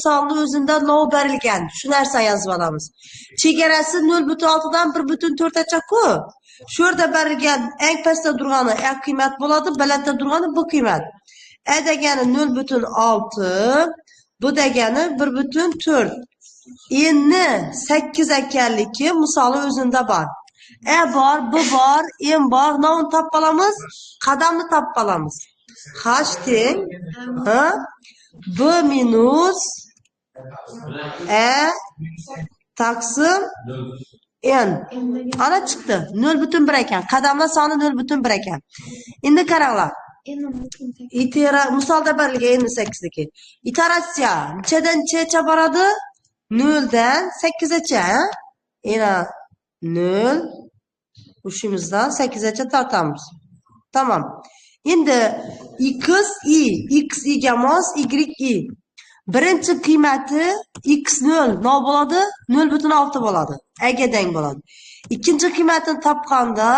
misolni o'zida lov berilgan. Shu narsani yozib olamiz. Chegarasi 0,6dan 1,4-ku. Shu yerda berilgan eng pastda turgani A qiymat bo'ladi, balandda turgani B qiymat. A degani 0,6, bu degani 1,4. Endi 8 ekanligi misoli o'zida bor. A bor, B bor, M bor. Navni topib olamiz, qadamni topib olamiz. H teng B minus A taqsim N. Ana chiqdi. 0,1 ekan. Qadamlar soni 0,1 ekan. Endi qaranglar. Misolda berilgan 8 deki. İteratsiya nechadan nechaga boradi? 0 dan 8 gacha. Yana 0 ushimizdan 8 gacha tortamiz. Tamam. Endi x ga mos y. Birinchi qiymati x0 nima bo'ladi? 0,6 bo'ladi. A ga teng bo'ladi. Ikkinchi qiymatini topganda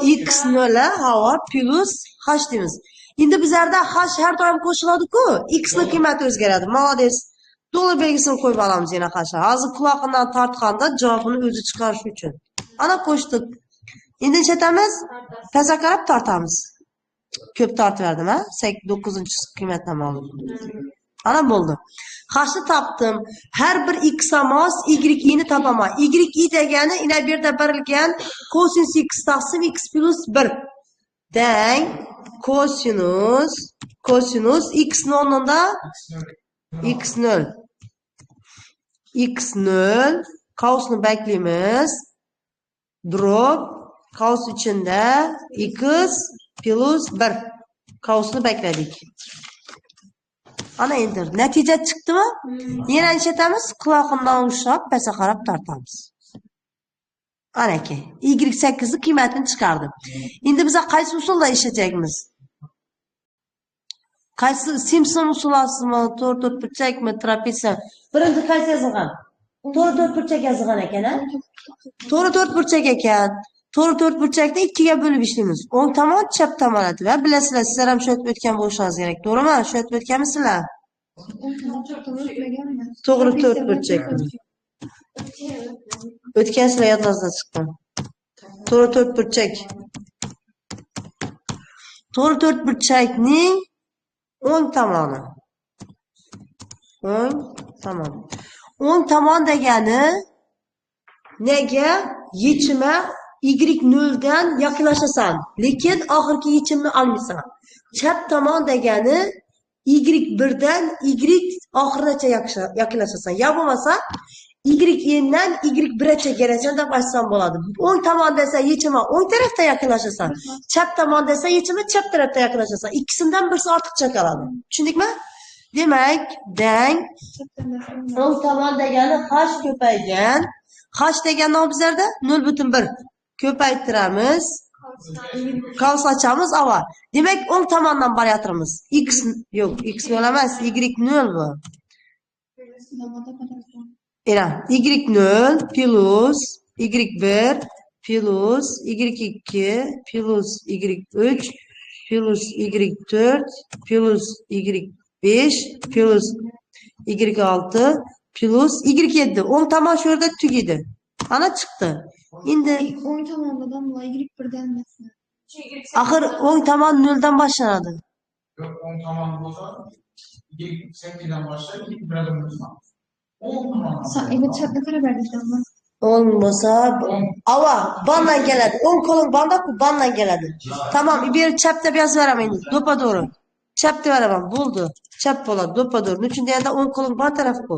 x0 havo plus h deymiz. Endi bizlarda h har doim qo'shiladi-ku, x ning qiymati o'zgaradi. Молодец. To'g'ri belgisini qo'yib olamiz yana h. Hozir quloqidan tortganda javobini o'zi chiqarish uchun. Ana qo'shdik. Endi chetamiz, pastga qarab tortamiz. Ko'p tortib berdim, ha? 9-qiymatdan oldim. Ana bo'ldi. H'ni topdim. Har bir x mos y ni topaman. Y degani ina bu yerda berilgan cosinus x taqsim x plus 1 teng cosinus x o'rnida x0 qausni beklaymiz. Drop qaus ichida x plus 1 qausni bekladik. Ana endi natija chiqdimi? Yana ishlatamiz, quloqimdan ushlab pastga qarab tortamiz. Ana aka, y8 ning qiymatini chiqardim. Endi biz qaysi usulda ishlataymiz? Qaysi Simpson usulasimi, to'rt burchakmi, trapeziya? Birinchi qaysi yozilgan? To'rt burchak yozilgan ekan-a? To'rt burchak ekan. To'rt burchakni 2 ga bo'lib ishlaymiz. O'ng tomon, chap tomon va bilasizlar, sizlar ham shu yerda o'tgan bo'lishingiz kerak. To'g'rimi? Shu yerda o'tganmisizlar? To'g'ri 4 burchak. O'tgansizlar yodingizdan chiqdi. To'g'ri 4 burchak. To'g'ri 4 burchakning o'ng tomoni. O'ng tomon degani nega yechimi y0 dan yaqinlashasan, lekin oxirgi yechimni olmaysan. Chap tomon degani y1 dan y oxirigacha yaqinlashasan. Ya bo'lmasa y dan y1gacha kelasan deb aytsam bo'ladi. O'ng tomon desa yechimi o'ng tarafda yaqinlashasan. Chap tomon desa yechimi chap tarafda yaqinlashasan. Ikkisidan birisi ortiqcha qoladi. Tushundingmi? Demak, deng o'ng tomon degani h ko'paygan. H degani nima bizlarda? 0,1 ko'paytiramiz. Qaus ochamiz avval. Demak, o'ng tomondan borayotirmiz. X yo'q, x0 emas, y0 bu. Era y0 plus y1 plus y2 plus y3 plus y4 plus y5 plus y6 plus y7. O'ng tomon shu yerda tugaydi. Ana chiqdi. Endi o'ng tomondan y1 dan emasmi? Axir o'ng tomon 0 dan boshlanadi. Yo'q, o'ng tomon bo'lsa y8 dan boshlaydi, y1 dan boshlanadi. O'ng tomon. Endi chapga qarab berdingizmi? O'ng bo'lsa, ava, bandan keladi. O'ng qo'lim banda-ku, bandan keladi. Tamam, bu yer chap deb yozib beraman endi. Do'pa-to'g'ri. Chap deb beraman, bo'ldi. Chap bo'ladi, do'pa-to'g'ri. Nechun deganda o'ng qo'lim ban taraf-ku.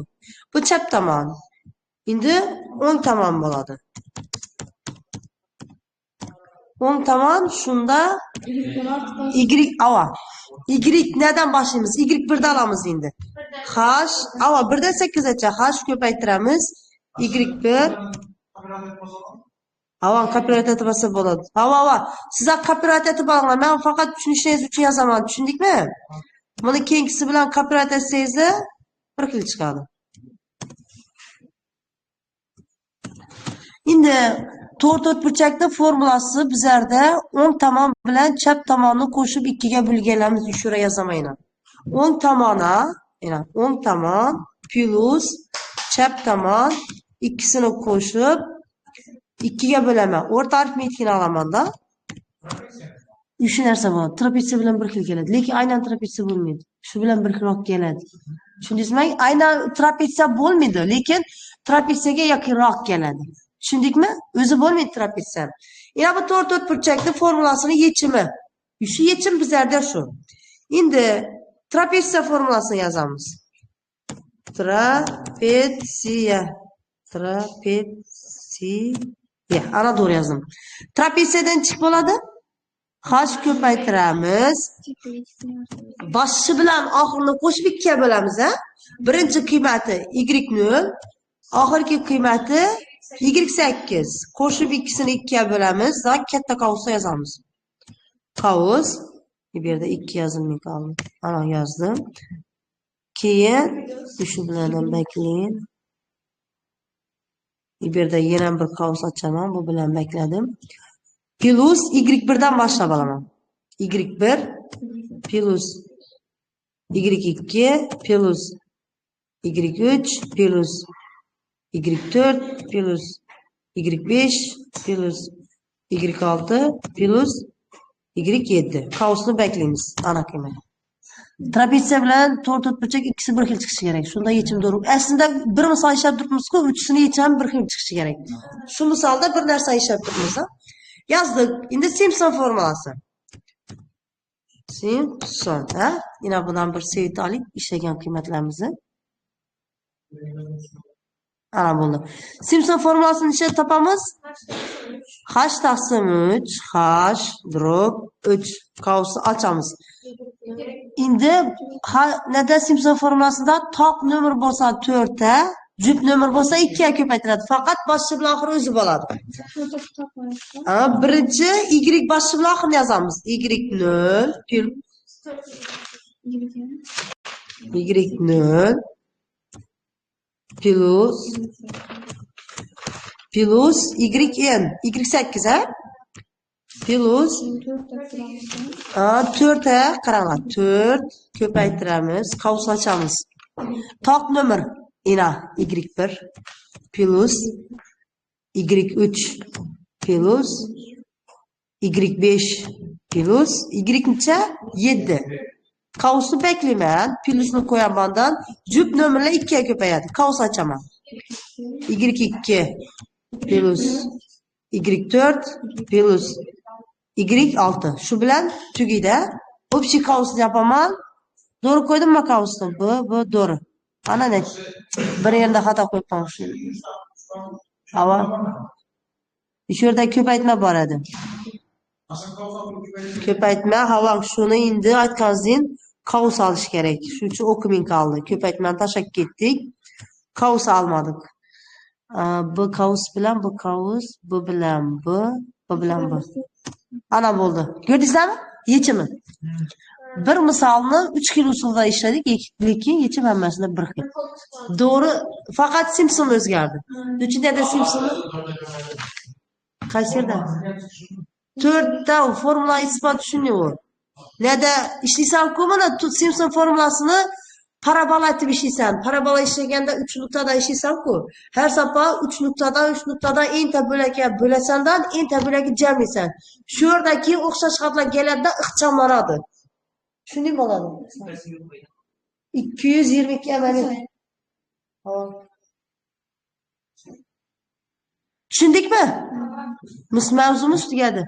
Bu chap tomon. Endi o'ng tomon bo'ladi. O'ng tomon shunda y ava. Y nedan boshlaymiz? Y1 dan olamiz endi. H ava 1 dan 8 gacha h ko'paytiramiz. Y1 ava kapiratsiya etmasa bo'ladi. Ava sizlar kapiratsiya etib olinglar. Men faqat tushunishingiz uchun yozaman. Tushundingmi? Buni keyingisi bilan kapiratsiya etsangiz bir xil chiqadi. Endi to'rt burchakni formulasi bizlarda o'ng tomon bilan chap tomonni qo'shib 2 ga bo'lganamiz. Shura yozamayman. O'ng tomoni Yana o'ng tomon plus chap tomon ikkisini qo'shib 2ga bo'laman. O'rta arifmetikani olamanda. Shu narsa bor. Trapetsiya bilan bir xil keladi. Lekin aynan trapetsiya bo'lmaydi. Shu bilan bir xilroq keladi. Tushundingizmi? Aynan trapetsiya bo'lmaydi, lekin trapetsiyaga yaqinroq keladi. Tushundikmi? O'zi bo'lmaydi trapetsiya. Yana bu to'rt burchakning formulasini yechimi. Shu yechim bizlarda shu. Endi trapetsiya formulasini yozamiz. Trapetsiya. Ana to'g'ri yozdim. Trapetsiyadan chiqib bo'ladi. H ko'paytiramiz. Boshi bilan oxirini qo'shib 2ga bo'lamiz, a? Birinchi qiymati y0, oxirgi qiymati y8. Qo'shib ikkisini 2ga bo'lamiz va katta qavusda yozamiz. Qavus. Bu yerda 2 yozilmay qoldi. Ana yozdim. Keyin shu bilan ham beklang. Bu yerda yana bir qavus ochaman. Bu bilan bekladim. Plus y1 dan boshlab olaman. y1 plus y2 plus y3 plus y4 plus y5 plus y6 plus y7. Qavusni beklaymiz. Ana qiymat. Trapetsiya bilan to'rt burchak ikkisi bir xil chiqishi kerak. Shunda yechim to'g'ri. Aslida bir misol ishlab turibmiz-ku, uchisini yechim bir xil chiqishi kerak. Shu misolda bir narsa ishlab turibmiz. Yazdık. Endi Simpson formulasi. Simpson, ha? Yine bundan bir sevitalik işlegen kıymetlerimizi. Ana bo'ldi. Simpson formulasini içine topamiz. H taqsim 3, H drop 3 qavusni ochamiz. Endi nada Simpson formulasida toq nomer bo'lsa 4 ta, juft nomer bo'lsa 2 ga ko'paytiradi. Faqat boshi bilan oxiri o'zi bo'ladi. Birinchi y boshi bilan oxirini yozamiz. y0 y0 plus yn y8, ha? Plus 4 ta qaranglar. 4 ko'paytiramiz, qavus ochamiz. Toq nomer ina y1 plus y3 plus y5 plus y-necha 7. Qavusni beklayman, plusni qo'yamandan juft nomerlar 2 ga ko'payadi. Qavus ochaman. y2 plus y4 plus y6. Shu bilan tugaydi. Общий qavusni yapaman. To'g'ri qo'ydimmi qavusni? Bu to'g'ri. Ana ne? Bir yerda xato qo'yib qo'yishim. Havo. Shu yerda ko'paytma bor edi. Ko'paytma havo shuni endi aytganingizdan qavus olish kerak. Shuning uchun o'qiming qoldi. Ko'paytmani tashlab ketdik. Qavus olmadik. Bu qavus bilan bu qavus, bu bilan bu bilan bu. Ana bo'ldi. Ko'rdingizmi? Yechimi. Bir misolni 3 xil usulda ishladik, lekin yechim hammasida bir xil. To'g'ri, faqat Simpson o'zgardi. Uchinchida Simpson qaysi yerda? 4 ta formula isbot shunday. Neda ishlaysan-ku, mana Simpson formulasini parabola etib ishlaysan. Parabola ishlaganda 3 nuqtadan ishlaysan-ku. Har safar 3 nuqtadan enta bo'lakka bo'lasandan enta bo'lakka jamlaysan. Shu yerdagi o'xshash xatlar keladi, ixchamlanadi. Shunday bo'ladi. 222 amaliy. Tushundikmi? Mavzumuz tugadi.